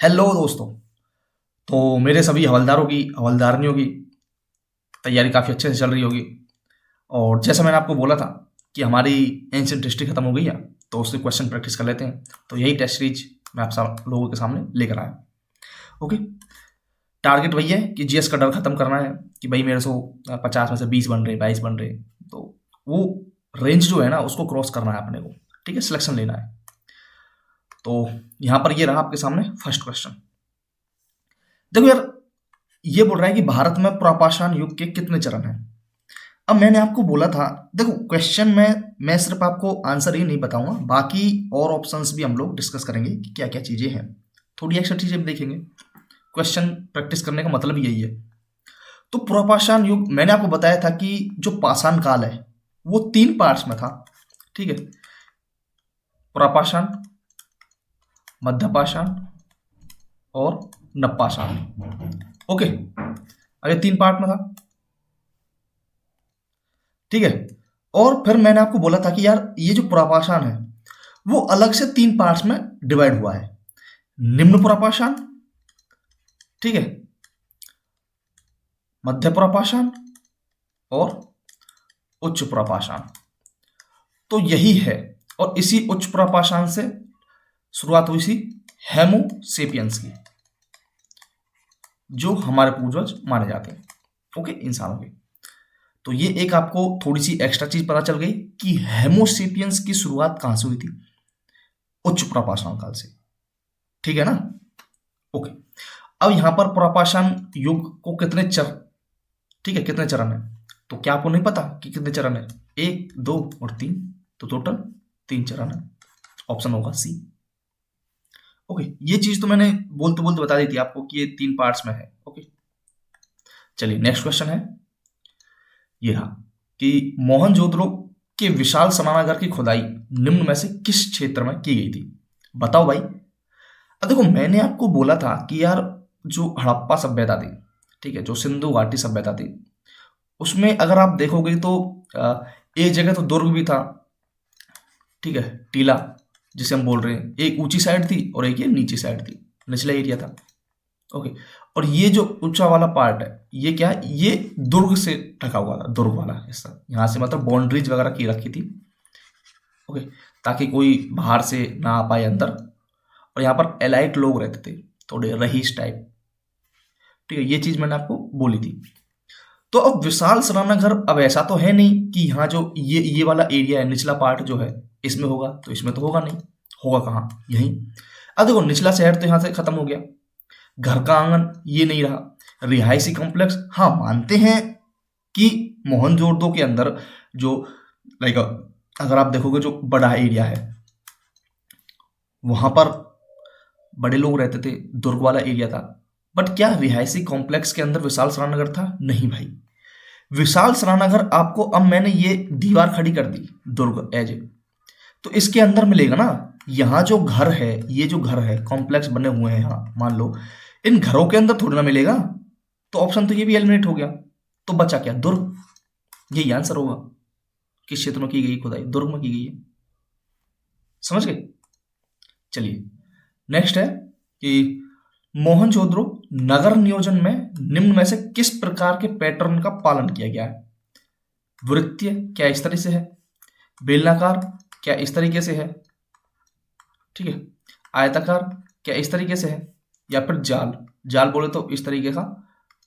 Hello दोस्तों। तो मेरे सभी हवलदारों की हवलदारनियों की तैयारी काफ़ी अच्छे से चल रही होगी। और जैसा मैंने आपको बोला था कि हमारी एंशियंट हिस्ट्री खत्म हो गई है, तो उससे क्वेश्चन प्रैक्टिस कर लेते हैं। तो यही टेस्ट सीरीज मैं आप सब लोगों के सामने लेकर आया। ओके। टारगेट वही है कि जीएस का डर खत्म करना है कि भाई मेरे से 50 में से 20 बन रहे, 22 बन रहे। तो वो रेंज जो है ना, उसको क्रॉस करना है अपने को। ठीक है, सिलेक्शन लेना है। तो यहाँ पर ये रहा आपके सामने फर्स्ट क्वेश्चन। देखो यार, ये बोल रहा है कि भारत में प्रापाषाण युग के कितने चरण हैं। अब मैंने आपको बोला था, देखो क्वेश्चन में मैं सिर्फ आपको आंसर ही नहीं बताऊंगा, बाकी और ऑप्शंस भी हम लोग डिस्कस करेंगे कि क्या क्या चीजें हैं। थोड़ी एक्स्ट्रा चीजें भी देखेंगे। क्वेश्चन प्रैक्टिस करने का मतलब यही है। तो प्रापाषाण युग मैंने आपको बताया था कि जो पाषाण काल है वो 3 पार्ट्स में था। ठीक है, प्रापाषाण, मध्यपाषाण और नवपाषाण। ओके, अगर 3 पार्ट में था। ठीक है। और फिर मैंने आपको बोला था कि यार ये जो प्रापाषाण है वो अलग से 3 पार्ट्स में डिवाइड हुआ है। निम्न प्रापाषाण, ठीक है, मध्य प्रापाषाण और उच्च प्रापाषाण। तो यही है। और इसी उच्च प्रापाषाण से शुरुआत हुई थी हेमोसेपियंस की, जो हमारे पूर्वज माने जाते हैं। ओके, इंसानों के। तो ये एक आपको थोड़ी सी एक्स्ट्रा चीज पता चल गई कि हेमोसेपियंस की शुरुआत कहां से हुई थी, उच्च प्रापाषाण काल से। ठीक है ना। ओके। अब यहां पर प्रापाषाण युग को कितने चरण, ठीक है, कितने चरण है, तो क्या आपको नहीं पता कि कितने चरण है? 1, 2 और 3। तो टोटल 3 चरण है। ऑप्शन होगा सी। ओके, ये चीज तो मैंने बोलते बोलते बता दी थी आपको कि ये 3 पार्ट्स में है। ओके, चलिए नेक्स्ट क्वेश्चन है। ये रहा कि मोहनजोदड़ो के विशाल स्नानागार की खुदाई निम्न में से किस क्षेत्र में की गई थी? बताओ भाई। अब देखो, मैंने आपको बोला था कि यार जो हड़प्पा सभ्यता थी, ठीक है, जो सिंधु घाटी सभ्यता थी, उसमें अगर आप देखोगे तो एक जगह तो दुर्ग भी था। ठीक है, टीला जिसे हम बोल रहे हैं, एक ऊंची साइड थी और एक ये नीची साइड थी, निचला एरिया था। ओके। और ये जो ऊंचा वाला पार्ट है, ये क्या है, ये दुर्ग से ढका हुआ था, दुर्ग वाला हिस्सा। यहाँ से मतलब बाउंड्रीज वगैरह की रखी थी। ओके, ताकि कोई बाहर से ना आ पाए अंदर। और यहाँ पर एलाइट लोग रहते थे, थोड़े रईस टाइप। ठीक है, ये चीज मैंने आपको बोली थी। तो अब विशाल सराहना घर, अब ऐसा तो है नहीं कि यहाँ जो ये वाला एरिया है, निचला पार्ट जो है इसमें होगा, तो इसमें तो होगा नहीं। होगा कहाँ? यहीं। अब देखो, निचला शहर तो यहाँ से खत्म हो गया, घर का आंगन ये नहीं रहा, रिहायशी कॉम्प्लेक्स हाँ मानते हैं कि मोहनजोदड़ो के अंदर जो, लाइक, अगर आप देखोगे जो बड़ा एरिया है वहां पर बड़े लोग रहते थे, दुर्ग वाला एरिया था। बट क्या रिहायशी कॉम्प्लेक्स के अंदर विशाल सराहनगर था? नहीं भाई। विशाल सराहनगर आपको, अब मैंने ये दीवार खड़ी कर दी दुर्ग एज ए, तो इसके अंदर मिलेगा ना। यहाँ जो घर है, ये जो घर है, कॉम्प्लेक्स बने हुए हैं यहाँ, मान लो इन घरों के अंदर थोड़ी ना मिलेगा। तो ऑप्शन तो ये भी एलिमिनेट हो गया। तो बचा क्या? दुर्ग। यही आंसर होगा। किस क्षेत्र में की गई खुदाई? दुर्ग में की गई है। समझ गए? चलिए नेक्स्ट है कि मोहनजोदड़ो नगर नियोजन में निम्न में से किस प्रकार के पैटर्न का पालन किया गया है? वृत्तीय, क्या इस तरह से है? बेलनाकार, क्या इस तरीके से है? ठीक है, आयताकार, क्या इस तरीके से है? या फिर जाल, जाल बोले तो इस तरीके का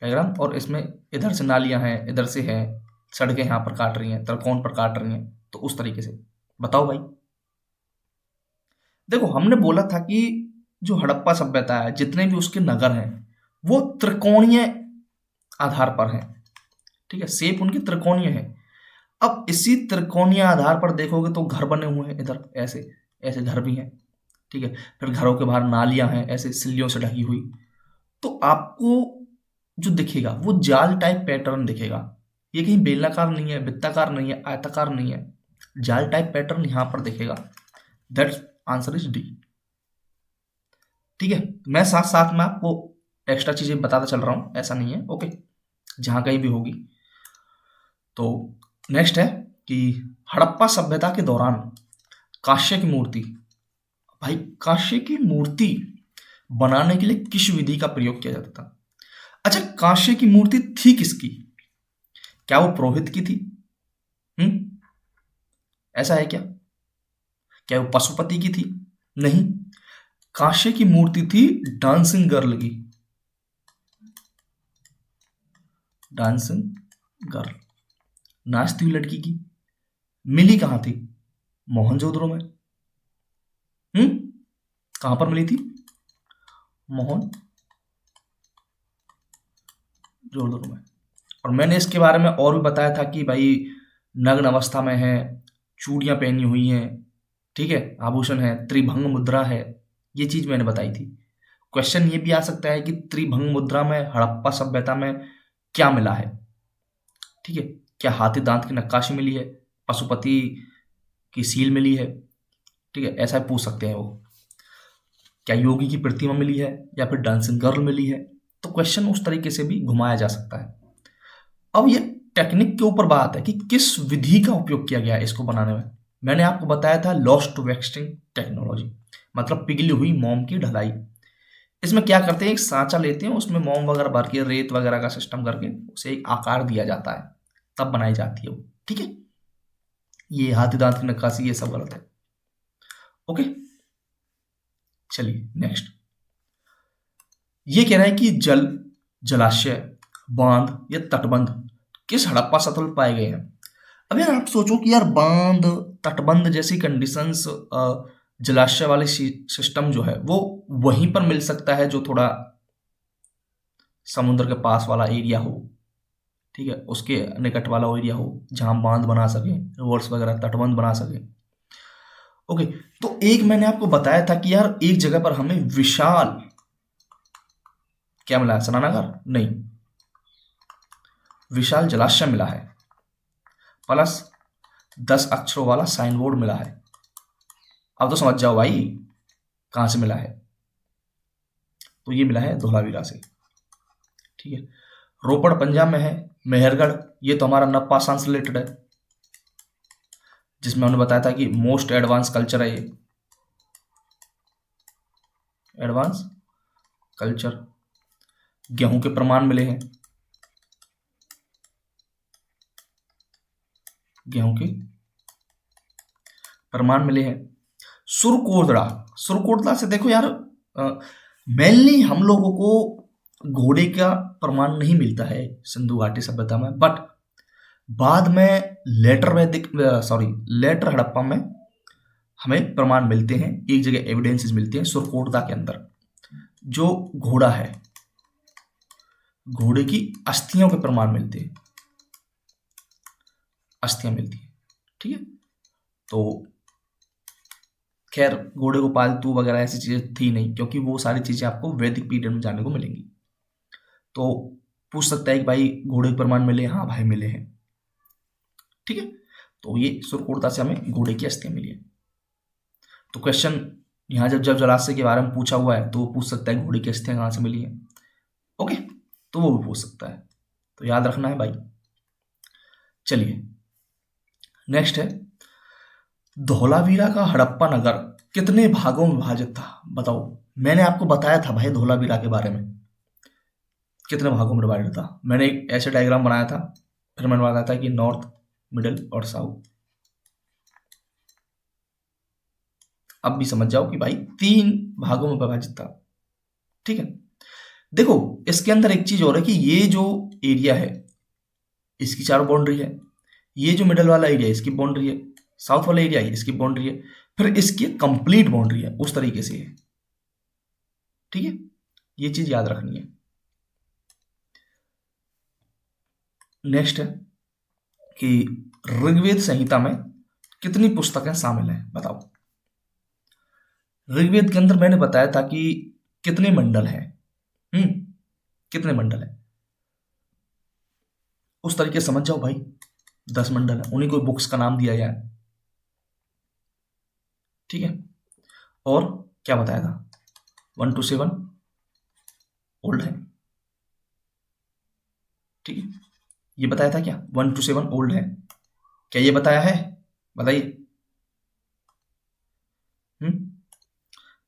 डायग्राम, और इसमें इधर से नालियां हैं, इधर से हैं सड़कें, यहाँ पर काट रही हैं, त्रिकोण पर काट रही हैं, तो उस तरीके से। बताओ भाई। देखो, हमने बोला था कि जो हड़प्पा सभ्यता है, जितने भी उसके नगर हैं, वो त्रिकोणीय आधार पर हैं। ठीक है, शेप उनकी त्रिकोणीय है। अब इसी त्रिकोणीय आधार पर देखोगे तो घर बने हुए हैं, इधर ऐसे ऐसे घर भी हैं। ठीक है, फिर घरों के बाहर नालियां हैं ऐसे सिल्लियों से ढकी हुई। तो आपको जो दिखेगा वो जाल टाइप पैटर्न दिखेगा। ये कहीं बेलनाकार नहीं है, वृत्ताकार नहीं है, आयताकार नहीं है, जाल टाइप पैटर्न यहां पर दिखेगा। That's answer is D. ठीक है, मैं साथ साथ में आपको एक्स्ट्रा चीजें बताता चल रहा हूं, ऐसा नहीं है। ओके, जहां कहीं भी होगी। तो नेक्स्ट है कि हड़प्पा सभ्यता के दौरान कांस्य की मूर्ति, भाई कांस्य की मूर्ति बनाने के लिए किस विधि का प्रयोग किया जाता था? अच्छा, कांसे की मूर्ति थी किसकी? क्या वो पुरोहित की थी? ऐसा है क्या? क्या वो पशुपति की थी? नहीं, कांसे की मूर्ति थी डांसिंग गर्ल की। डांसिंग गर्ल, नाचती हुई लड़की की। मिली कहां थी? मोहनजोदड़ो में। कहां पर मिली थी? मोहनजोदड़ो में। और मैंने इसके बारे में और भी बताया था कि भाई नग्न अवस्था में है, चूड़ियां पहनी हुई हैं, ठीक है, आभूषण है, त्रिभंग मुद्रा है, ये चीज मैंने बताई थी। क्वेश्चन ये भी आ सकता है कि त्रिभंग मुद्रा में हड़प्पा सभ्यता में क्या मिला है? ठीक है, क्या हाथी दांत की नक्काशी मिली है, पशुपति की सील मिली है? ठीक है, ऐसा पूछ सकते हैं वो। क्या योगी की प्रतिमा मिली है या फिर डांसिंग गर्ल मिली है? तो क्वेश्चन उस तरीके से भी घुमाया जा सकता है। अब ये टेक्निक के ऊपर बात है कि किस विधि का उपयोग किया गया है इसको बनाने में। मैंने आपको बताया था लॉस्ट वैक्सिंग टेक्नोलॉजी, मतलब पिघली हुई मोम की ढलाई। इसमें क्या करते हैं, एक सांचा लेते हैं, उसमें मोम वगैरह भर के, रेत वगैरह का सिस्टम करके उसे एक आकार दिया जाता है, तब बनाई जाती है वो। ठीक है, ये हाथी दांत की नक्काशी ये सब गलत है। ओके, चलिए नेक्स्ट। ये कह रहा है कि जलाशय, बांध या तटबंध किस हड़प्पा सतह पर पाए गए हैं? अब यार आप सोचो कि यार बांध, तटबंध जैसी कंडीशंस, जलाशय वाले सिस्टम जो है वो वहीं पर मिल सकता है जो थोड़ा समुद्र के पास वाला एरिया हो, ठीक है, उसके निकट वाला एरिया हो जहां बांध बना सके, रिवर्स वगैरह तटबंध बना सके। ओके, तो एक मैंने आपको बताया था कि यार एक जगह पर हमें विशाल क्या मिला है, स्नानागार नहीं, विशाल जलाशय मिला है, प्लस 10 अक्षरों वाला साइन बोर्ड मिला है। अब तो समझ जाओ भाई कहां से मिला है। तो ये मिला है धोलावीरा से। ठीक है, रोपड़ पंजाब में है, मेहरगढ़ ये तो हमारा नप्पा से रिलेटेड है, जिसमें हमने बताया था कि मोस्ट एडवांस कल्चर है ये, एडवांस कल्चर। गेहूं के प्रमाण मिले हैं, गेहूं के प्रमाण मिले हैं। सुरकोटड़ा, सुरकोटड़ा से देखो यार, मेनली हम लोगों को घोड़े का प्रमाण नहीं मिलता है सिंधु घाटी सभ्यता में, बट बाद में लेटर वैदिक, सॉरी लेटर हड़प्पा में हमें प्रमाण मिलते हैं, एक जगह एविडेंसेस मिलते हैं सुरकोटड़ा के अंदर। जो घोड़ा है, घोड़े की अस्थियों के प्रमाण मिलते हैं, अस्थियां मिलती हैं। ठीक है, तो खैर घोड़े को पालतू वगैरह ऐसी चीजें थी नहीं, क्योंकि वो सारी चीजें आपको वैदिक पीरियड में जानने को मिलेंगी। तो पूछ सकता है कि भाई घोड़े के प्रमाण मिले, हाँ भाई मिले हैं। ठीक है, तो ये सुरकोटड़ा से हमें घोड़े की अस्थियां मिली है। तो क्वेश्चन यहाँ जब जब जलाशय के बारे में पूछा हुआ है तो वो पूछ सकता है घोड़े की अस्थियां कहाँ से मिली है। ओके, तो वो भी पूछ सकता है, तो याद रखना है भाई। चलिए नेक्स्ट है, धोलावीरा का हड़प्पा नगर कितने भागों में विभाजित था? बताओ, मैंने आपको बताया था भाई धोलावीरा के बारे में, कितने भागों में डिवाइडेड था। मैंने एक ऐसे डायग्राम बनाया था, फिर मैंने बताया था कि नॉर्थ, मिडिल और साउथ। अब भी समझ जाओ कि भाई 3 भागों में विभाजित था। ठीक है, देखो इसके अंदर एक चीज और है कि ये जो एरिया है इसकी 4 बाउंड्री है, ये जो मिडल वाला एरिया है इसकी बाउंड्री है, साउथ वाला एरिया है इसकी बाउंड्री है, फिर इसकी कंप्लीट बाउंड्री है, उस तरीके से है। ठीक है, ये चीज याद रखनी है। नेक्स्ट है कि ऋग्वेद संहिता में कितनी पुस्तकें शामिल हैं? बताओ, ऋग्वेद के अंदर मैंने बताया था कि कितने मंडल हैं। कितने मंडल हैं, उस तरीके से समझ जाओ भाई, 10 मंडल है, उन्हीं को बुक्स का नाम दिया जाए। ठीक है, और क्या बताया था, 1 to 7 ओल्ड है। ठीक है, ये बताया था क्या, 1 to 7 ओल्ड है, क्या ये बताया है? बताइए।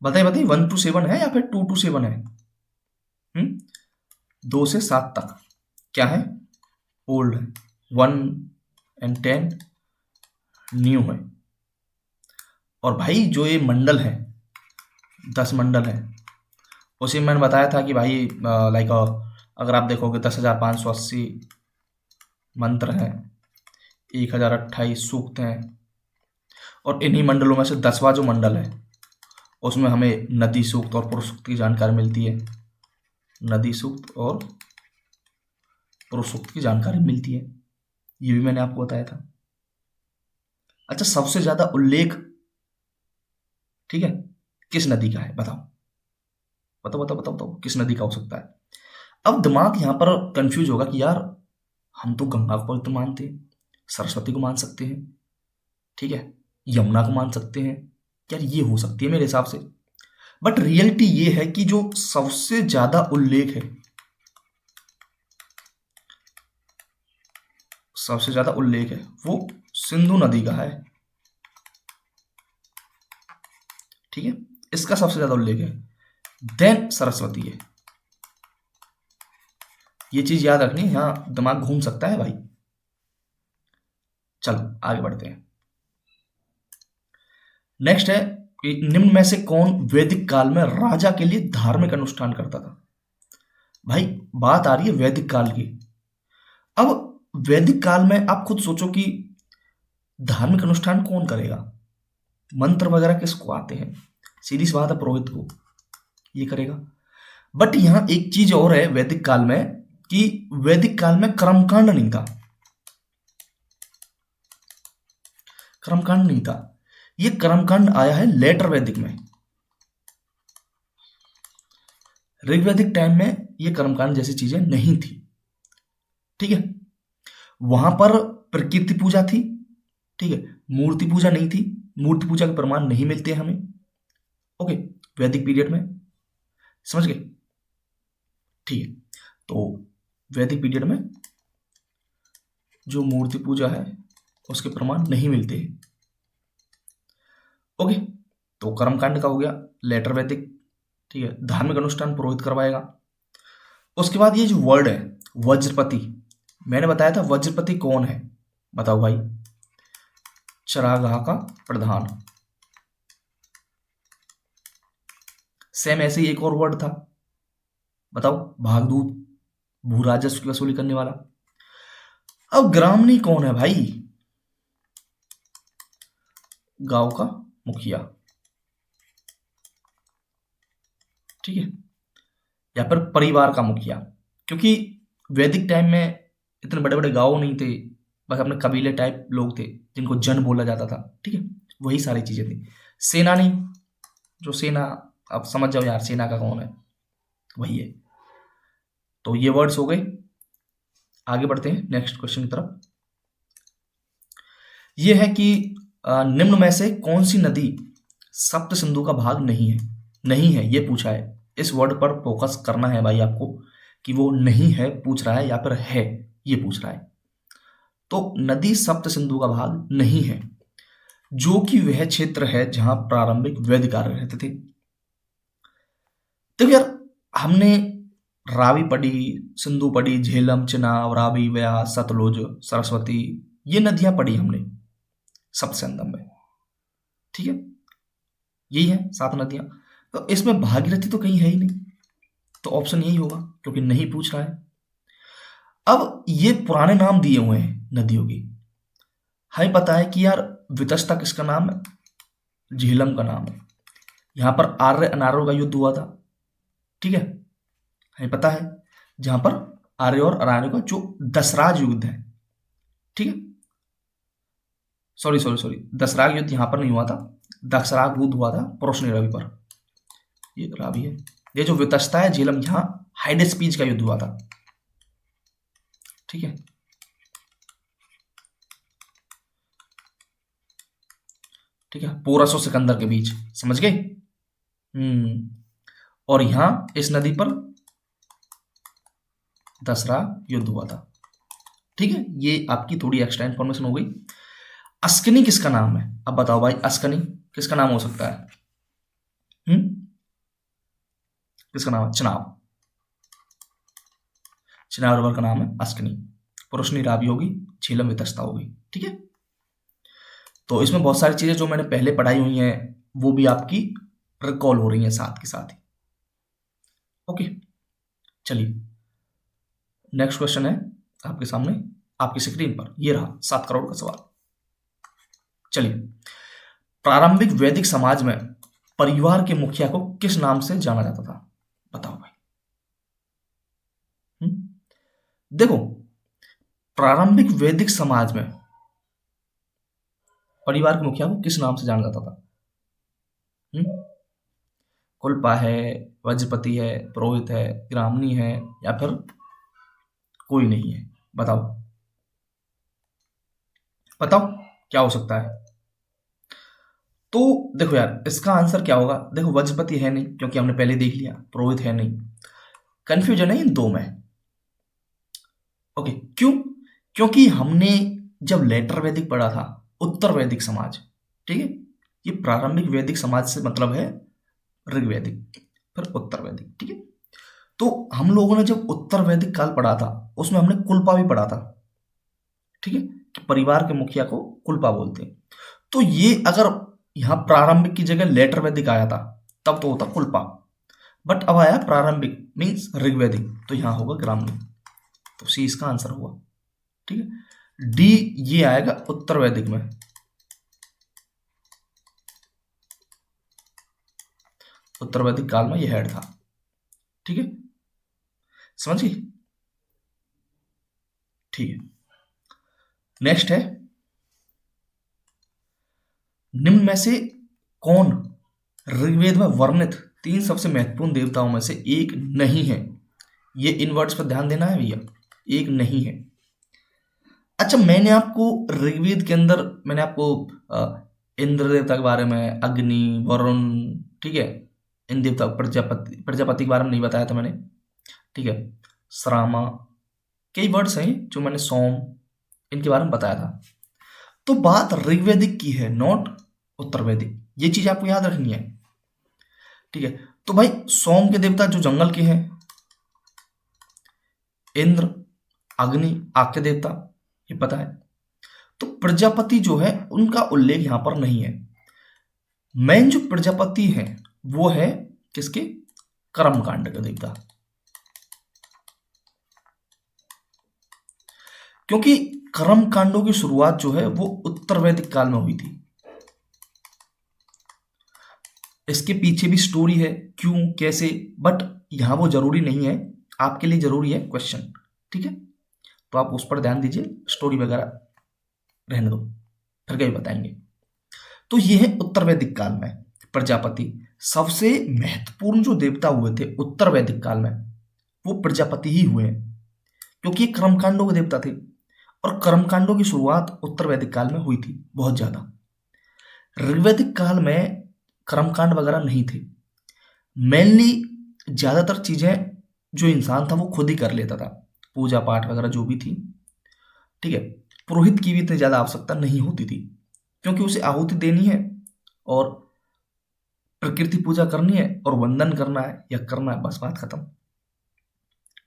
बताइए बताइए, 1 to 7 है या फिर 2 to 7 है? 2 से 7 तक क्या है? ओल्ड है। 1 and 10 न्यू है। और भाई जो ये मंडल है, 10 मंडल है, उसी में मैंने बताया था कि भाई लाइक अगर आप देखोगे 10,580 मंत्र हैं, 1,028 सूक्त हैं, और इन्हीं मंडलों में से 10वां जो मंडल है उसमें हमें नदी सूक्त और पुरुष सूक्त की जानकारी मिलती है। नदी सूक्त और पुरुष सूक्त की जानकारी मिलती है, ये भी मैंने आपको बताया था। अच्छा, सबसे ज्यादा उल्लेख, ठीक है, किस नदी का है? बताओ बताओ बताओ बताओ बताओ, किस नदी का हो सकता है? अब दिमाग यहां पर कंफ्यूज होगा कि यार हम तो गंगा को तो मानते हैं, सरस्वती को मान सकते हैं, ठीक है, यमुना को मान सकते हैं, यार ये हो सकती है मेरे हिसाब से। बट रियलिटी ये है कि जो सबसे ज्यादा उल्लेख है, सबसे ज्यादा उल्लेख है वो सिंधु नदी का है, ठीक है, इसका सबसे ज्यादा उल्लेख है, देन सरस्वती है। ये चीज याद रखनी है, यहां दिमाग घूम सकता है भाई। चलो आगे बढ़ते हैं। नेक्स्ट है कि निम्न में से कौन वैदिक काल में राजा के लिए धार्मिक अनुष्ठान करता था? भाई बात आ रही है वैदिक काल की। अब वैदिक काल में आप खुद सोचो कि धार्मिक अनुष्ठान कौन करेगा? मंत्र वगैरह किसको आते हैं? सीधी सी बात है, पुरोहित को, ये करेगा। बट यहां एक चीज और है वैदिक काल में कि वैदिक काल में कर्मकांड नहीं था, कर्मकांड नहीं था। ये कर्मकांड आया है लेटर वैदिक में। ऋग्वैदिक टाइम में ये कर्मकांड जैसी चीजें नहीं थी, ठीक है। वहां पर प्रकृति पूजा थी, ठीक है, मूर्ति पूजा नहीं थी, मूर्ति पूजा के प्रमाण नहीं मिलते हमें, ओके, वैदिक पीरियड में, समझ गए? ठीक है, तो वैदिक पीरियड में जो मूर्ति पूजा है उसके प्रमाण नहीं मिलते हैं, ओके। तो कर्मकांड का हो गया लेटर वैदिक, ठीक है। धार्मिक अनुष्ठान पुरोहित करवाएगा। उसके बाद ये जो वर्ड है वज्रपति, मैंने बताया था वज्रपति कौन है, बताओ भाई? चरागाह का प्रधान। सेम ऐसे ही एक और वर्ड था, बताओ? भागदूत, भू राजस्व की वसूली करने वाला। अब ग्रामणी कौन है भाई? गांव का मुखिया, ठीक है, या फिर परिवार का मुखिया, क्योंकि वैदिक टाइम में इतने बड़े बड़े गांव नहीं थे, बस अपने कबीले टाइप लोग थे जिनको जन बोला जाता था, ठीक है, वही सारी चीजें थी। सेनानी, जो सेना, आप समझ जाओ यार सेना का कौन है, वही है। तो ये वर्ड्स हो गए। आगे बढ़ते हैं नेक्स्ट क्वेश्चन की तरफ। ये है कि निम्न में से कौन सी नदी सप्त सिंधु का भाग नहीं है? नहीं है ये पूछा है, इस वर्ड पर फोकस करना है भाई आपको कि वो नहीं है पूछ रहा है या फिर है ये पूछ रहा है। तो नदी सप्त सिंधु का भाग नहीं है, जो कि वह क्षेत्र है जहां प्रारंभिक वैदिक आर्य रहते थे। देखो यार, हमने रावी पढ़ी, सिंधु पढ़ी, झेलम, चिनाब, रावी, व्यास, सतलुज, सरस्वती, ये नदियां पढ़ी हमने सप्त संगम में, ठीक है, यही है 7 नदियां। तो इसमें भागीरथी तो कहीं है ही नहीं, तो ऑप्शन यही होगा क्योंकि नहीं पूछ रहा है। अब ये पुराने नाम दिए हुए हैं नदियों के, हमें पता है कि यार वितस्ता किसका नाम है? झेलम का नाम है। यहां पर आर्य अनार्यों का युद्ध हुआ था, ठीक है, हमें पता है, जहां पर आर्य और अनार्यों का जो दसराज युद्ध है, ठीक है, सॉरी सॉरी सॉरी, दसराग युद्ध यहां पर नहीं हुआ था, दसराग युद्ध हुआ था पुरुषनी रवि पर, ये रावी है। ये जो वितस्ता है झेलम, यहां हाइडेस्पीज का युद्ध हुआ था, ठीक है, ठीक है, पोरस और सिकंदर के बीच, समझ गए? और यहां इस नदी पर दसरा युद्ध हुआ था, ठीक है। ये आपकी थोड़ी एक्स्ट्रा इंफॉर्मेशन हो गई। अस्कनी किसका नाम है? अब बताओ भाई, अस्कनी किसका नाम हो सकता है? किसका नाम है? चिनाब। चिनाब रिवर का नाम है अस्कनी। पुरुषनी रावी होगी, झेलम वितस्ता होगी। ठीक है, तो इसमें बहुत सारी चीजें जो मैंने पहले पढ़ाई हुई हैं वो भी आपकी रिकॉल हो रही हैं साथ के साथ ही। ओके, चलिए नेक्स्ट क्वेश्चन है आपके सामने, आपकी स्क्रीन पर ये रहा 7 करोड़ का सवाल। चलिए, प्रारंभिक वैदिक समाज में परिवार के मुखिया को किस नाम से जाना जाता था? बताओ भाई। देखो, प्रारंभिक वैदिक समाज में परिवार के मुखिया को किस नाम से जाना जाता था? कुलपा है, वज्रपति है, पुरोहित है, ग्रामणी है, या फिर कोई नहीं है? बताओ बताओ क्या हो सकता है? तो देखो यार, इसका आंसर क्या होगा? देखो, वज्रपति है नहीं क्योंकि हमने पहले देख लिया, पुरोहित है नहीं, कंफ्यूजन है इन दो में। ओके, क्यों? क्योंकि हमने जब लेटर वैदिक पढ़ा था, उत्तर वैदिक समाज, ठीक है, ये प्रारंभिक वैदिक समाज से मतलब है ऋग्वैदिक, फिर उत्तर वैदिक। ठीक है, तो हम लोगों ने जब उत्तर वैदिक काल पढ़ा था उसमें हमने कुलपा भी पढ़ा था। ठीक है, कि परिवार के मुखिया को कुलपा बोलते हैं। तो ये अगर यहाँ प्रारंभिक की जगह लेटर वैदिक आया था तब तो होता कुलपा, बट अब आया प्रारंभिक मीन्स ऋग्वैदिक, तो यहाँ होगा ग्रामीण। तो सी इसका आंसर हुआ। ठीक है, डी ये आएगा उत्तर वैदिक में। उत्तर वैदिक काल में ये हेड था। ठीक है, समझिए? ठीक है, नेक्स्ट है, निम्न में से कौन ऋग्वेद में वर्णित 3 सबसे महत्वपूर्ण देवताओं में से एक नहीं है? ये इन वर्ड्स पर ध्यान देना है भैया, एक नहीं है। अच्छा, मैंने आपको ऋग्वेद के अंदर मैंने आपको इंद्र देवता के बारे में, अग्नि, वरुण, ठीक है, इन देवता, प्रजापति के बारे में नहीं बताया था मैंने। ठीक है, श्रामा, कई वर्ड्स हैं जो मैंने, सोम, इनके बारे में बताया था। तो बात ऋग्वैदिक की है, नॉट उत्तर वैदिक, ये चीज आपको याद रखनी है। ठीक है, तो भाई सोम के देवता जो जंगल के हैं, इंद्र, अग्नि आग के देवता, ये पता है। तो प्रजापति जो है उनका उल्लेख यहां पर नहीं है। मेन जो प्रजापति है वो है किसके? कर्मकांड का देवता, क्योंकि कर्म कांडों की शुरुआत जो है वो उत्तर वैदिक काल में हुई थी। इसके पीछे भी स्टोरी है, क्यों कैसे, बट यहां वो जरूरी नहीं है, आपके लिए जरूरी है क्वेश्चन। ठीक है, तो आप उस पर ध्यान दीजिए, स्टोरी वगैरह रहने दो, फिर कभी बताएंगे। तो ये है उत्तर वैदिक काल में प्रजापति। सबसे महत्वपूर्ण जो देवता हुए थे उत्तर वैदिक काल में वो प्रजापति ही हुए हैं, क्योंकि ये कर्मकांडों के देवता थे और कर्मकांडों की शुरुआत उत्तर वैदिक काल में हुई थी बहुत ज्यादा। ऋग्वैदिक काल में कर्मकांड वगैरह नहीं थे। मेनली ज्यादातर चीजें जो इंसान था वो खुद ही कर लेता था, पूजा पाठ वगैरह जो भी थी। ठीक है, पुरोहित की भी इतनी ज्यादा आवश्यकता नहीं होती थी, क्योंकि उसे आहुति देनी है और प्रकृति पूजा करनी है और वंदन करना है या करना है, बस बात खत्म।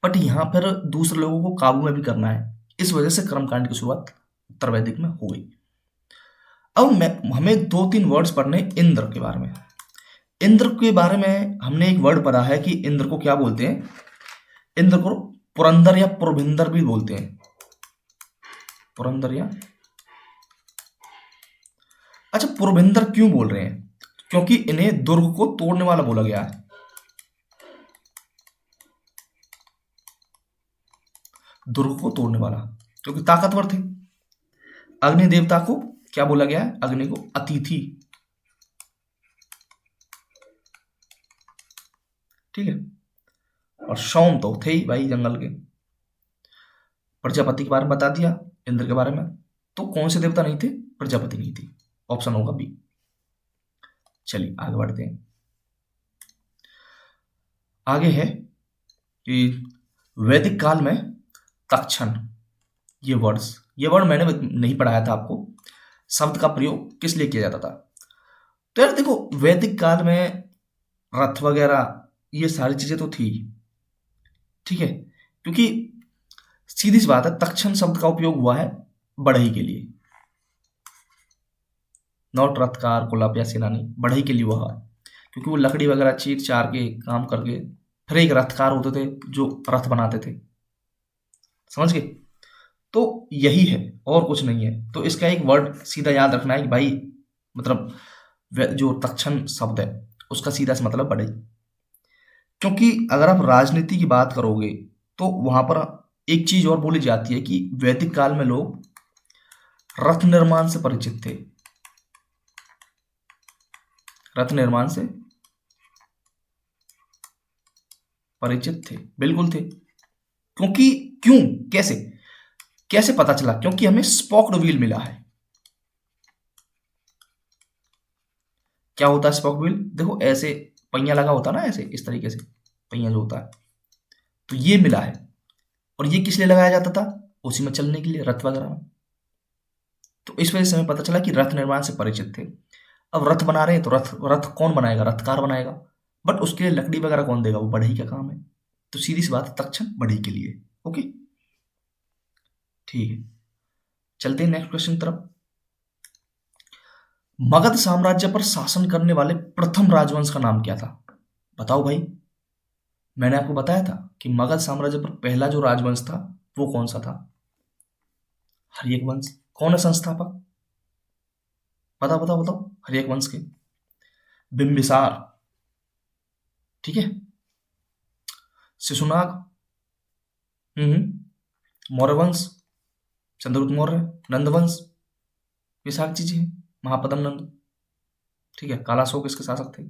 बट यहां फिर दूसरे लोगों को काबू में भी करना है, इस वजह से कर्मकांड की शुरुआत उत्तर वैदिक में हो गई। अब हमें 2-3 वर्ड्स पढ़ने इंद्र के बारे में। इंद्र के बारे में हमने एक वर्ड पढ़ा है कि इंद्र को क्या बोलते हैं? इंद्र को पुरंदर या पुरभिंदर भी बोलते हैं, पुरंदर या, अच्छा पुरभिंदर क्यों बोल रहे हैं? क्योंकि इन्हें दुर्ग को तोड़ने वाला बोला गया है। दुर्ग को तोड़ने वाला, क्योंकि ताकतवर थे। अग्नि देवता को क्या बोला गया है? अग्नि को अतिथि। ठीक है, और सोम तो थे ही भाई जंगल के। प्रजापति के बारे में बता दिया, इंद्र के बारे में। तो कौन से देवता नहीं थे? प्रजापति नहीं थी, ऑप्शन होगा बी। चलिए आगे बढ़ते हैं। आगे है कि वैदिक काल में तक्षण, ये वर्ड मैंने नहीं पढ़ाया था आपको, शब्द का प्रयोग किस लिए किया जाता था? तो यार देखो, वैदिक काल में रथ वगैरह ये सारी चीजें तो थी, ठीक है, क्योंकि सीधी सी बात है, तक्षण शब्द का उपयोग हुआ है बढ़ई के लिए, नॉट रथकार कुलप या सेनानी, बढ़ई के लिए हुआ है, क्योंकि वो लकड़ी वगैरह चीर चार के काम करके, फिर एक रथकार होते थे जो रथ बनाते थे, समझ गए। तो यही है और कुछ नहीं है। तो इसका एक वर्ड सीधा याद रखना है कि भाई, मतलब जो तक्षण शब्द है उसका सीधा सा मतलब बढ़ई। क्योंकि अगर आप राजनीति की बात करोगे तो वहां पर एक चीज और बोली जाती है कि वैदिक काल में लोग रथ निर्माण से परिचित थे, रथ निर्माण से परिचित थे, बिल्कुल थे। क्योंकि क्यों, कैसे, कैसे पता चला? क्योंकि हमें स्पोक्ड व्हील मिला है। क्या होता है स्पोक्ड व्हील? देखो ऐसे पहिया लगा होता है ना, ऐसे इस तरीके से पहिया जो होता है, तो ये मिला है। और ये किस लिए लगाया जाता था? उसी में चलने के लिए, रथ वगैरह में। तो इस वजह से हमें पता चला कि रथ निर्माण से परिचित थे। अब रथ बना रहे हैं तो रथ रथ कौन बनाएगा? रथकार बनाएगा। बट उसके लिए लकड़ी वगैरह कौन देगा? वो बढ़ई का काम है। तो सीधी सी बात है, तक्षण बढ़ई के लिए। ओके, ठीक है, चलते हैं नेक्स्ट क्वेश्चन तरफ। मगध साम्राज्य पर शासन करने वाले प्रथम राजवंश का नाम क्या था? बताओ भाई। मैंने आपको बताया था कि मगध साम्राज्य पर पहला जो राजवंश था वो कौन सा था? हर्यक वंश। कौन है संस्थापक? बताओ बताओ बताओ, हर्यक वंश के। बिंबिसार, ठीक है। शिशुनाग, मौर्य वंश, चंद्रगुप्त मौर्य, नंद वंश, ये सारी चीजें हैं। महापद्म नंद, ठीक है। कालाशोक इसके शासक थे।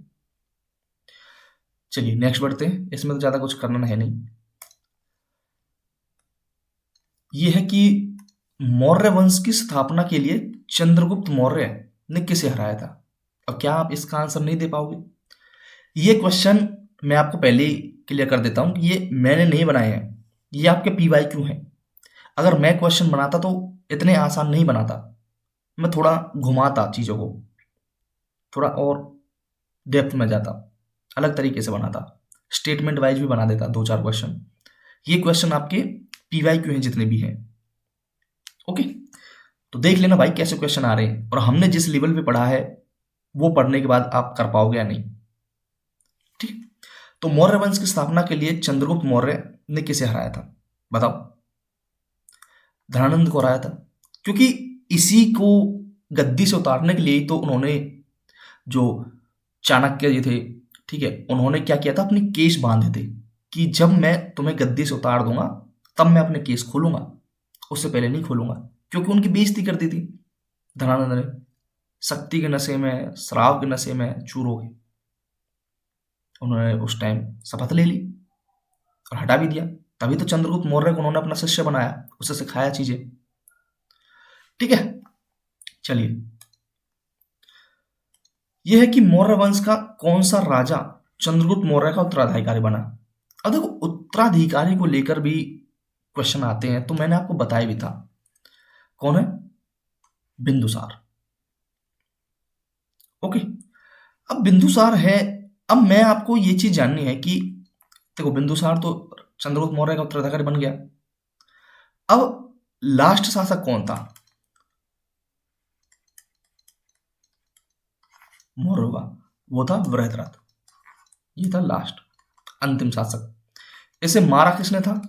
चलिए नेक्स्ट बढ़ते हैं, इसमें तो ज्यादा कुछ करना है नहीं। ये है कि मौर्य वंश की स्थापना के लिए चंद्रगुप्त मौर्य ने किसे हराया था? अब क्या आप इसका आंसर नहीं दे पाओगे? ये क्वेश्चन मैं आपको पहले ही क्लियर कर देता हूं कि ये मैंने नहीं बनाए हैं, ये आपके PYQ हैं। अगर मैं क्वेश्चन बनाता तो इतने आसान नहीं बनाता, मैं थोड़ा घुमाता चीजों को, थोड़ा और डेप्थ में जाता, अलग तरीके से बनाता, स्टेटमेंट वाइज भी बना देता दो चार क्वेश्चन। ये क्वेश्चन आपके PYQ हैं जितने भी हैं। ओके, तो देख लेना भाई कैसे क्वेश्चन आ रहे हैं, और हमने जिस लेवल पे पढ़ा है वो पढ़ने के बाद आप कर पाओगे या नहीं, ठीक। तो मौर्य वंश की स्थापना के लिए चंद्रगुप्त मौर्य ने किसे हराया था? बताओ। धनानंद को हराया था, क्योंकि इसी को गद्दी से उतारने के लिए तो उन्होंने, जो चाणक्य जी थे, ठीक है, उन्होंने क्या किया था, अपने केस बांधे थे कि जब मैं तुम्हें गद्दी से उतार दूंगा तब मैं अपने केस खोलूंगा, उससे पहले नहीं खोलूंगा। क्योंकि उनकी बेइज्जती कर दी थी धनानंद ने, शक्ति के नशे में, शराब के नशे में चूर हो गए। उन्होंने उस टाइम शपथ ले ली और हटा भी दिया। तभी तो चंद्रगुप्त मौर्य को उन्होंने अपना शिष्य बनाया, उसे सिखाया चीजें, ठीक है। चलिए, यह है कि मौर्य वंश का कौन सा राजा चंद्रगुप्त मौर्य का उत्तराधिकारी बना? अब देखो उत्तराधिकारी को लेकर भी क्वेश्चन आते हैं, तो मैंने आपको बताया भी था कौन है, बिंदुसार। ओके, अब बिंदुसार है। अब मैं आपको ये चीज जाननी है कि देखो बिंदुसार तो चंद्रगुप्त मौर्य का उत्तराधिकारी बन गया। अब लास्ट शासक कौन था मौर्य का? वो था वृहद्रथ। ये था लास्ट, अंतिम शासक। इसे मारा किसने था?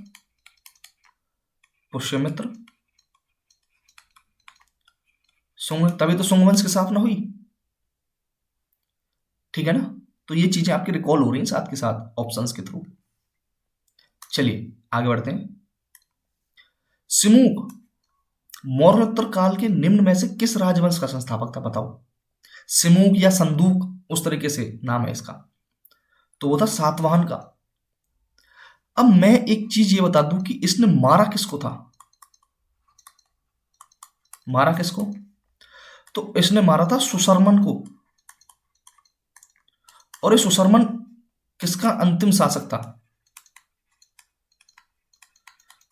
पुष्यमित्र। सुंग, तभी तो सुंग वंश की स्थापना हुई, ठीक है ना। तो ये चीजें आपकी रिकॉल हो रही हैं साथ के साथ ऑप्शंस के थ्रू। चलिए आगे बढ़ते हैं। सिमूक मौर्योत्तर काल के निम्न में से किस राजवंश का संस्थापक था? बताओ। सिमूक या संदूक उस तरीके से नाम है इसका, तो वो था सातवाहन का। अब मैं एक चीज ये बता दूं कि इसने मारा किसको था? मारा किसको? तो इसने मारा था सुशर्मन को। और ये सुशर्मन किसका अंतिम शासक था?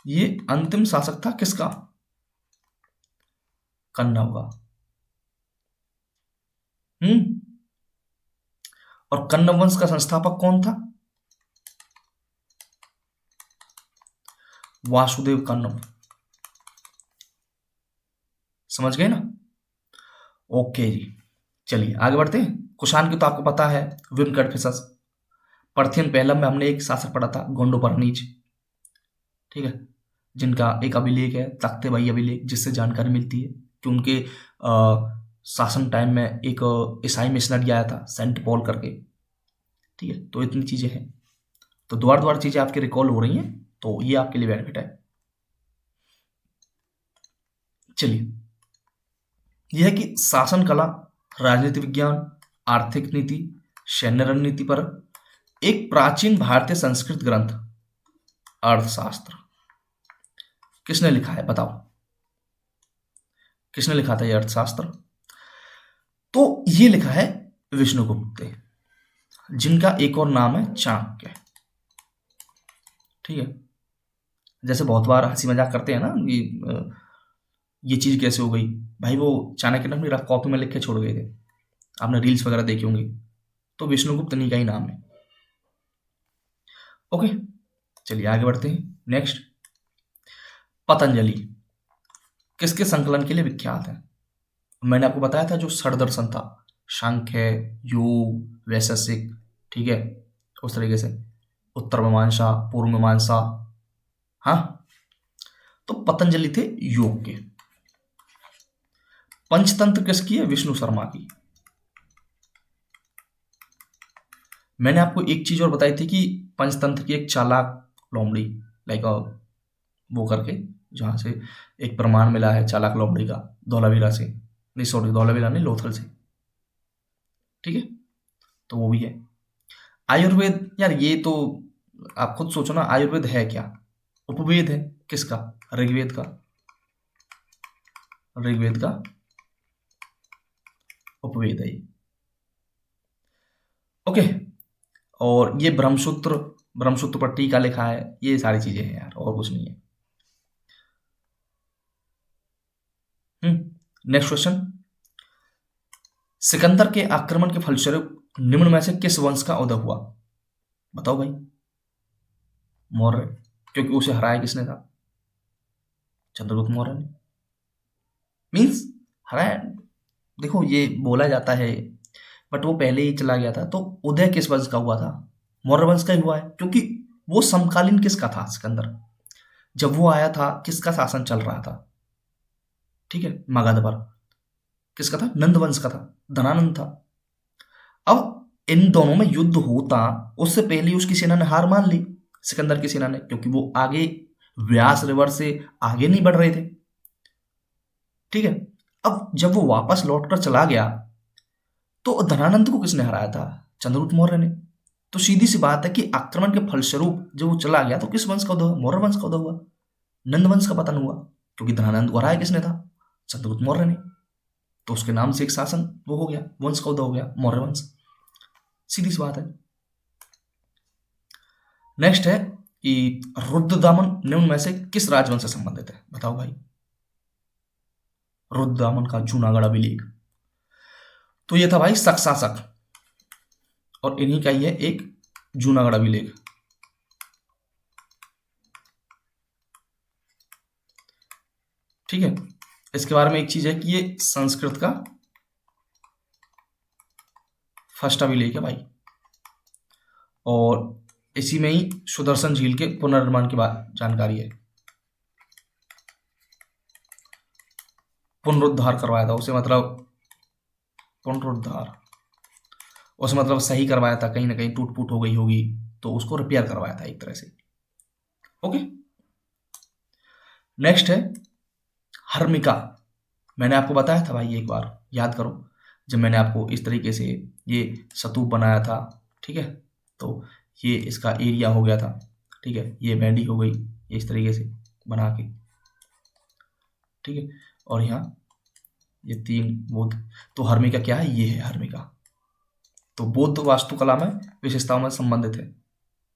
ये अंतिम शासक था किसका? कन्नव का। हम्म। और कन्नव वंश का संस्थापक कौन था? वासुदेव कन्नम। समझ गए ना? ओके जी, चलिए आगे बढ़ते हैं। कुषाण की तो आपको पता है, वेंकटफिशस। पर्थियन पेलम में हमने एक शासक पढ़ा था, गोंडोपर्नीज, ठीक है, जिनका एक अभिलेख है तख्तेबाई अभिलेख, जिससे जानकारी मिलती है कि उनके शासन टाइम में एक ईसाई मिशनरी आया था, सेंट पॉल करके, ठीक है। तो इतनी चीजें हैं, तो द्वार द्वार चीजें आपके रिकॉल हो रही हैं, तो ये आपके लिए बेनिफिट है। चलिए, यह है कि शासन कला, राजनीति विज्ञान, आर्थिक नीति, सैन्य रणनीति पर एक प्राचीन भारतीय संस्कृत ग्रंथ अर्थशास्त्र किसने लिखा है? बताओ, किसने लिखा था ये अर्थशास्त्र? तो ये लिखा है विष्णुगुप्त, जिनका एक और नाम है चाणक्य, ठीक है। जैसे बहुत बार हंसी मजाक करते हैं ना कि ये चीज कैसे हो गई, भाई वो चाणक्य ने अपनी रफ कॉपी में लिख के छोड़ गए थे, आपने रील्स वगैरह देखे होंगे, तो विष्णुगुप्त इन्हीं का ही नाम है। ओके, चलिए आगे बढ़ते हैं। नेक्स्ट, पतंजलि किसके संकलन के लिए विख्यात है? मैंने आपको बताया था जो षड्दर्शन था, सांख्य, योग, वैशेषिक, ठीक है, उस तरीके से उत्तर मीमांसा, पूर्व मीमांसा, हाँ। तो पतंजलि थे योग के। पंचतंत्र किसकी है? विष्णु शर्मा की। मैंने आपको एक चीज और बताई थी कि पंचतंत्र की एक चालाक लोमड़ी, लाइक वो करके, जहां से एक प्रमाण मिला है चालाक लोमड़ी का, धौलावीरा से, नहीं सॉरी, धौलावीरा नहीं, लोथल से, ठीक है। तो वो भी है। आयुर्वेद, यार ये तो आप खुद सोचो ना, आयुर्वेद है क्या? उपवेद है। किसका? ऋग्वेद का, ऋग्वेद का उपवेद है ये। ओके, और ये ब्रह्मसूत्र, ब्रह्मसूत्र पर टीका लिखा है, ये सारी चीजें हैं यार, और कुछ नहीं है। नेक्स्ट क्वेश्चन, सिकंदर के आक्रमण के फलस्वरूप निम्न में से किस वंश का उदय हुआ? बताओ भाई। मौर्य, क्योंकि उसे हराया किसने था? चंद्रगुप्त मौर्य ने। मीन्स हराया, देखो ये बोला जाता है, बट वो पहले ही चला गया था, तो उदय किस वंश का हुआ था? मौर्य वंश का ही हुआ है, क्योंकि वो समकालीन किसका था? सिकंदर, जब वो आया था किसका शासन चल रहा था? ठीक है, मगध पर किसका था? नंद वंश का था, धनानंद था। अब इन दोनों में युद्ध होता, उससे पहले उसकी सेना ने हार मान ली, सिकंदर की सेना ने, क्योंकि वो आगे व्यास रिवर से आगे नहीं बढ़ रहे थे, ठीक है। अब जब वो वापस लौटकर चला गया, तो धनानंद को किसने हराया था? चंद्रगुप्त मौर्य ने। तो सीधी सी बात है कि आक्रमण के फलस्वरूप जब वो चला गया, तो किस वंश का उदय हुआ? मौर्य वंश का उदय हुआ, नंद वंश का पतन हुआ, क्योंकि धनानंद को हराया किसने था? चंद्रगुप्त मौर्य ने। तो उसके नाम से एक शासन वो हो गया, वंश का उदय हो गया, मौर्य वंश। सीधी सी बात है। नेक्स्ट है कि रुद्रदामन निम्न में से किस राजवंश से संबंधित है? बताओ भाई। रुद्रदामन का जूनागढ़ अभिलेख, तो ये था भाई शक शासक, और इन्हीं का ही है एक जूनागढ़ अभिलेख, ठीक है। इसके बारे में एक चीज है कि ये संस्कृत का फर्स्ट अभिलेख है भाई, और इसी में ही सुदर्शन झील के पुनर्निर्माण की बात जानकारी है। पुनरुद्धार करवाया था उसे, मतलब पुनरुद्धार, उसे मतलब सही करवाया था, कहीं ना कहीं टूट फूट हो गई होगी, तो उसको रिपेयर करवाया था एक तरह से। ओके, नेक्स्ट है हर्मिका। मैंने आपको बताया था भाई, एक बार याद करो, जब मैंने आपको इस तरीके से ये स्तूप बनाया था, ठीक है, तो ये इसका एरिया हो गया था, ठीक है, ये बैंडी हो गई इस तरीके से बना के, ठीक है, और यहाँ ये तीन बुद्ध, तो हर्मिका क्या है? ये है हर्मिका। तो बौद्ध वास्तुकला में विशेषताओं में संबंधित है,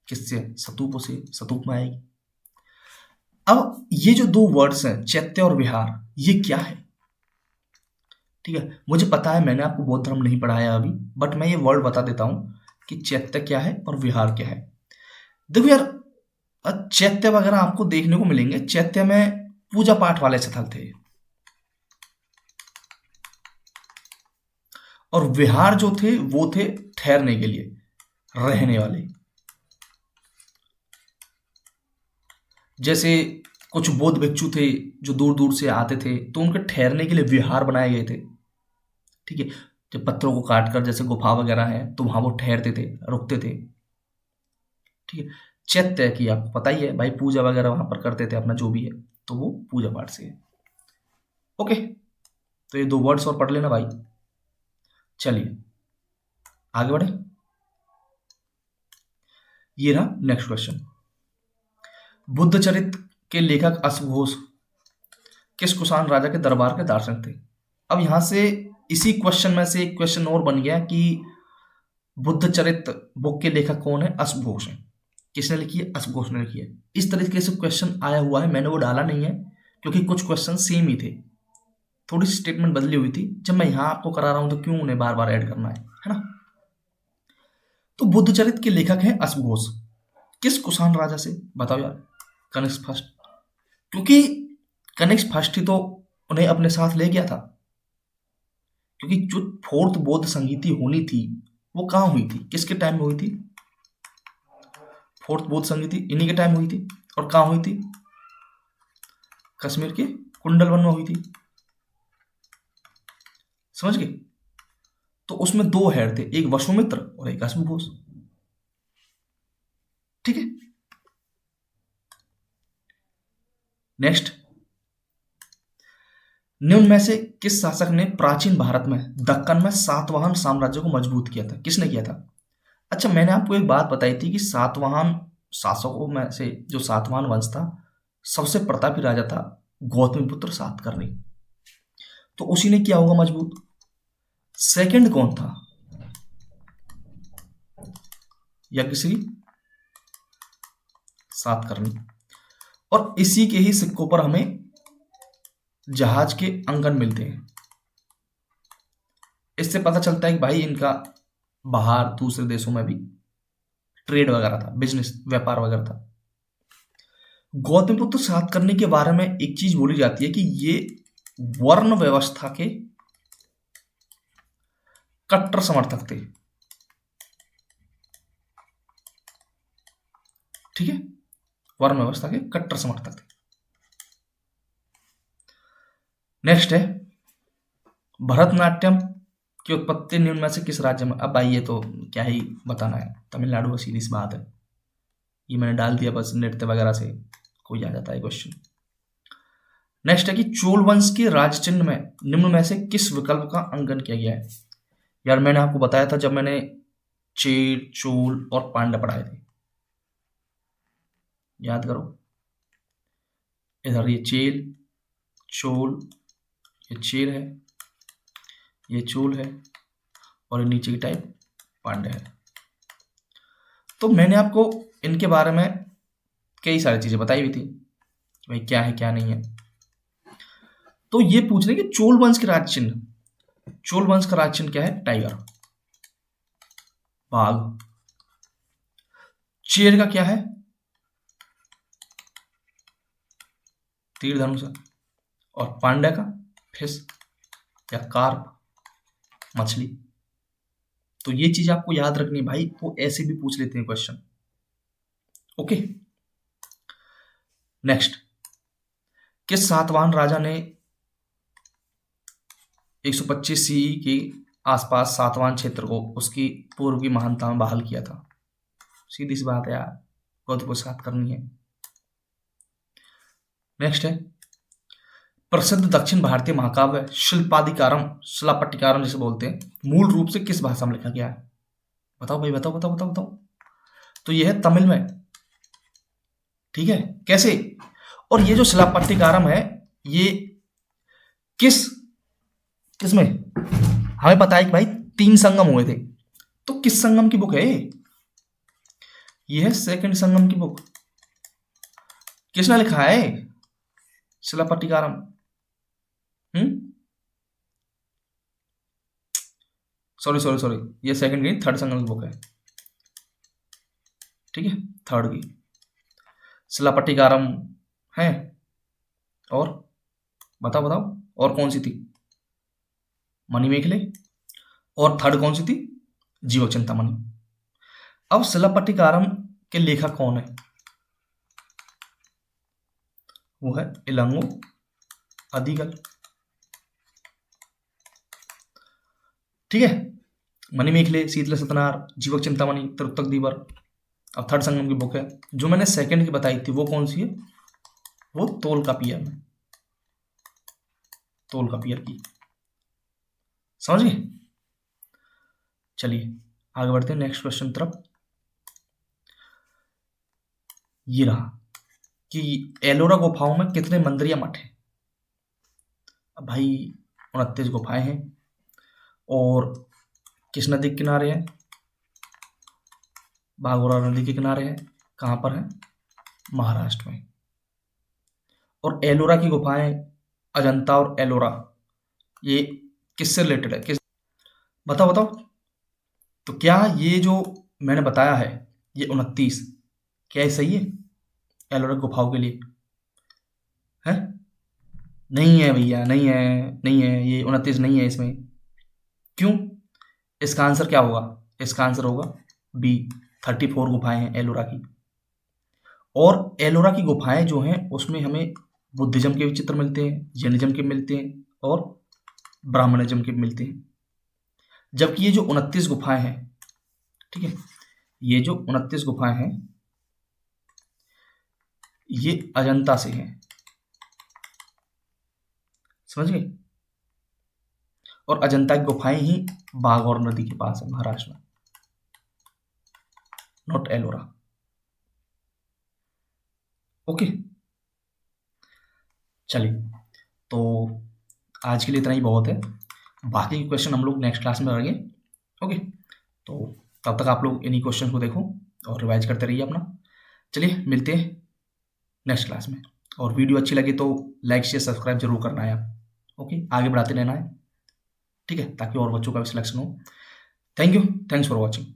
किससे? स्तूपों से, स्तूप में आएगी। अब ये जो दो वर्ड्स हैं, चैत्य और विहार, ये क्या है? ठीक है, मुझे पता है मैंने आपको बौद्ध धर्म नहीं पढ़ाया अभी, बट मैं ये वर्ड बता देता हूं कि चैत्य क्या है और विहार क्या है। देखो यार, चैत्य वगैरह आपको देखने को मिलेंगे। चैत्य में पूजा पाठ वाले स्थल थे, और विहार जो थे वो थे ठहरने के लिए, रहने वाले। जैसे कुछ बौद्ध भिक्षु थे जो दूर दूर से आते थे, तो उनके ठहरने के लिए विहार बनाए गए थे। ठीक है, जब पत्थरों को काट कर जैसे गुफा वगैरह है तो वहां वो ठहरते थे, रुकते थे। ठीक है, चैत्य की आपको पता ही है भाई, पूजा वगैरह वहां पर करते थे अपना जो भी है, तो वो पूजा पाठ से है। ओके, तो ये 2 वर्ड्स और पढ़ लेना भाई। चलिए आगे बढ़े। ये रहा नेक्स्ट क्वेश्चन। बुद्ध चरित्र के लेखक अश्वघोष किस कुषाण राजा के दरबार के दार्शनिक थे? अब यहां से इसी क्वेश्चन में से एक क्वेश्चन और बन गया कि बुद्ध चरित्र बुक के लेखक कौन है? अश्वघोष है। किसने लिखी है? अश्वघोष ने लिखी है। इस तरीके से क्वेश्चन आया हुआ है, मैंने वो डाला नहीं है क्योंकि कुछ क्वेश्चन सेम ही थे, थोड़ी सी स्टेटमेंट बदली हुई थी। जब मैं यहां आपको करा रहा हूं तो क्यों उन्हें बार बार ऐड करना है ना? तो बुद्ध चरित्र के लेखक हैं अश्वघोष। किस कुषाण राजा से? बताओ यार। कनिष्क फर्स्ट, क्योंकि कनिष्क फर्स्ट ही तो उन्हें अपने साथ ले गया था। क्योंकि जो 4th बौद्ध संगीति होनी थी वो कहाँ हुई थी? किसके टाइम में हुई थी? 4th बौद्ध संगीति इन्हीं के टाइम हुई थी। और कहाँ हुई थी? कश्मीर के कुंडलवन में हुई थी। समझ गए? तो उसमें 2 हेड थे, एक वसुमित्र और एक अश्वघोष। ठीक है, नेक्स्ट। निम्न में से किस शासक ने प्राचीन भारत में दक्कन में सातवाहन साम्राज्य को मजबूत किया था? किसने किया था? अच्छा, मैंने आपको एक बात बताई थी कि सातवाहन शासकों में से जो सातवाहन वंश था, सबसे प्रतापी राजा था गौतमीपुत्र सातकर्णी। तो उसी ने किया होगा मजबूत। सेकंड कौन था? यज्ञश्री सातकर्णी। और इसी के ही सिक्कों पर हमें जहाज के अंकन मिलते हैं। इससे पता चलता है कि भाई इनका बाहर दूसरे देशों में भी ट्रेड वगैरह था, बिजनेस व्यापार वगैरह था। गौतमीपुत्र सातकर्णी के बारे में एक चीज बोली जाती है कि ये वर्ण व्यवस्था के कट्टर समर्थक थे। ठीक है, वर्ण व्यवस्था के कट्टर समर्थक थे। नेक्स्ट है, भरतनाट्यम की उत्पत्ति निम्न में से किस राज्य में? अब भाई ये तो क्या ही बताना है, तमिलनाडु का सीधी सी बात है। ये मैंने डाल दिया बस, नृत्य वगैरह से कोई आ जाता है क्वेश्चन। नेक्स्ट है कि चोल वंश के राज चिन्ह में निम्न में से किस विकल्प का अंकन किया गया है? यार मैंने आपको बताया था जब मैंने चेर, चोल और पांड्य पढ़ाए थे, याद करो। इधर ये चेल, चोल, ये चेर है, ये चोल है, और ये नीचे की टाइप पांड्य है। तो मैंने आपको इनके बारे में कई सारी चीजें बताई हुई थी, भाई क्या है क्या नहीं है। तो ये पूछ रहे कि चोल वंश के राज चिन्ह, चोल वंश का राज चिन्ह क्या है? टाइगर, बाघ। चेर का क्या है? तीर धनुष। और पांड्या का फिश या कार्प, मछली। तो ये चीज आपको याद रखनी है भाई, वो ऐसे भी पूछ लेते हैं क्वेश्चन। Okay, next. किस सातवाहन राजा ने 125 सीई के आसपास सातवाहन क्षेत्र को उसकी पूर्व की महानता में बहाल किया था? सीधी सी बात है यार, गौतम सात करनी है। नेक्स्ट है, प्रसिद्ध दक्षिण भारतीय महाकाव्य शिल्पादिकारम, शिलापट्टिकारम जिसे बोलते हैं, मूल रूप से किस भाषा में लिखा गया है? बताओ भाई, बताओ बताओ बताओ बताओ। तो ये है तमिल में। ठीक है, कैसे? और ये जो शिलापट्टिकारम है ये किसमें हमें पता है कि भाई 3 संगम हुए थे। तो किस संगम की बुक है ये है सेकंड संगम की बुक। किसने लिखा है शिलापट्टिकारम? सॉरी, ये सेकंड की, थर्ड संगम की बुक है। ठीक है, थर्ड की। शिलापट्टिकारम है, और बताओ बताओ, और कौन सी थी? मणिमेखले, और थर्ड कौन सी थी? जीवक चिंतामणि। अब शिलापट्टिकारम के लेखक कौन है? वो है इलंगो अदिगल। ठीक है, मणिमेखले, शीतल सतनार, जीवक चिंतामणि, तिरुत्तक दीवर। अब थर्ड संगम की बुक है जो मैंने सेकंड की बताई थी, वो कौन सी है? वो तोलकापियर में, तोलकापियर की। समझ गए? चलिए आगे बढ़ते हैं नेक्स्ट क्वेश्चन तरफ। ये रहा कि एलोरा गुफाओं में कितने मंदिर या मठ हैं? अब भाई 29 गुफाएं हैं, और किस नदी के किनारे है? बागोरा नदी के किनारे है। कहाँ पर है? महाराष्ट्र में। और एलोरा की गुफाएं, अजंता और एलोरा, ये किससे रिलेटेड है? किस, बताओ बताओ। तो क्या ये जो मैंने बताया है, ये 29, क्या ये सही है एलोरा गुफाओं के लिए? है? नहीं है भैया, नहीं है, नहीं है, ये 29 नहीं है इसमें। क्यों? इसका आंसर क्या होगा? इसका आंसर होगा बी, 34 गुफाएं हैं एलोरा की। और एलोरा की गुफाएं जो हैं उसमें हमें बुद्धिज्म के भी चित्र मिलते हैं, जैनिज्म के मिलते हैं, और ब्राह्मणिज्म के भी मिलते हैं। जबकि ये जो 29 गुफाएं हैं, ठीक है, ये जो 29 गुफाएं हैं ये अजंता से हैं। समझ गए? और अजंता की गुफाएं ही बाघौर नदी के पास है महाराष्ट्र में, नॉट एलोरा। ओके, चलिए, तो आज के लिए इतना ही बहुत है। बाकी के क्वेश्चन हम लोग नेक्स्ट क्लास में करेंगे। ओके, तो तब तक आप लोग इन्हीं क्वेश्चन को देखो और रिवाइज करते रहिए अपना। चलिए मिलते हैं नेक्स्ट क्लास में। और वीडियो अच्छी लगी तो लाइक शेयर सब्सक्राइब जरूर करना है आप। ओके, आगे बढ़ाते रहना है, ठीक है, ताकि और बच्चों का भी सिलेक्शन हो। Thank you, thanks for watching.